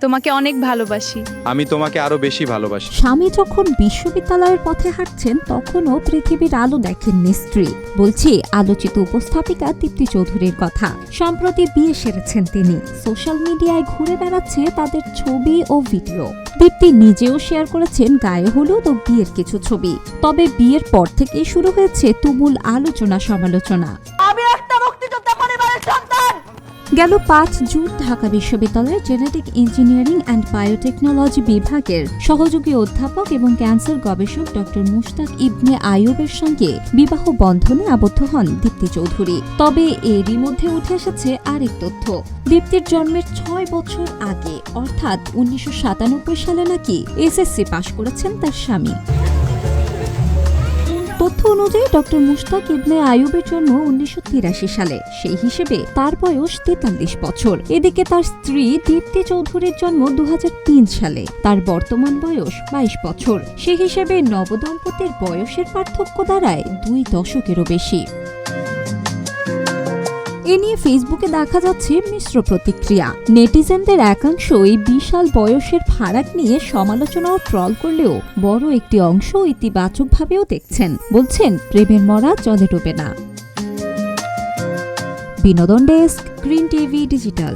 তোমাকে অনেক ভালোবাসি। আমি তোমাকে আরো বেশি ভালোবাসি। স্বামী যখন বিশ্ববিদ্যালয়ের পথে হাঁটছেন তখনও পৃথিবীর আলো দেখেননি স্ত্রী। বলছি আলোচিত উপস্থাপিকা দীপ্তি চৌধুরীর কথা। সম্প্রতি বিয়ে সেরেছেন তিনি। সোশ্যাল মিডিয়ায় ঘুরে বেড়াচ্ছে তাদের ছবি ও ভিডিও। দীপ্তি নিজেও শেয়ার করেছেন গায়ে হলুদ ও বিয়ের কিছু ছবি। তবে বিয়ের পর থেকেই শুরু হয়েছে তুমুল আলোচনা সমালোচনা। গেল ৫ জুন ঢাকা বিশ্ববিদ্যালয়ের জেনেটিক ইঞ্জিনিয়ারিং অ্যান্ড বায়োটেকনোলজি বিভাগের সহযোগী অধ্যাপক এবং ক্যান্সার গবেষক ডক্টর মুশতাক ইবনে আইয়ুবের সঙ্গে বিবাহ বন্ধনে আবদ্ধ হন দীপ্তি চৌধুরী। তবে এরই মধ্যে উঠে এসেছে আরেক তথ্য। দীপ্তির জন্মের ৬ বছর আগে অর্থাৎ ১৯৯৭ সালে নাকি এসএসসি পাশ করেছেন তার স্বামী। তথ্য অনুযায়ী ডক্টর মুশতাক ইবনে আইয়ুবের জন্ম ১৯৮৩ সালে। সেই হিসেবে তার বয়স ৪৩ বছর। এদিকে তার স্ত্রী দীপ্তি চৌধুরীর জন্ম ২০০৩ সালে। তার বর্তমান বয়স ২২ বছর। সেই হিসেবে নবদম্পতির বয়সের পার্থক্য দাঁড়ায় ২ দশকেরও বেশি। এ নিয়ে ফেসবুকে দেখা যাচ্ছে মিশ্র প্রতিক্রিয়া। নেটিজেনদের একাংশ এই বিশাল বয়সের ফারাক নিয়ে সমালোচনা ও ট্রল করলেও বড় একটি অংশ ইতিবাচকভাবেও দেখছেন। বলছেন প্রেমের মরা জলে ডোবে না। বিনোদন ডেস্ক, গ্রিন টিভি ডিজিটাল।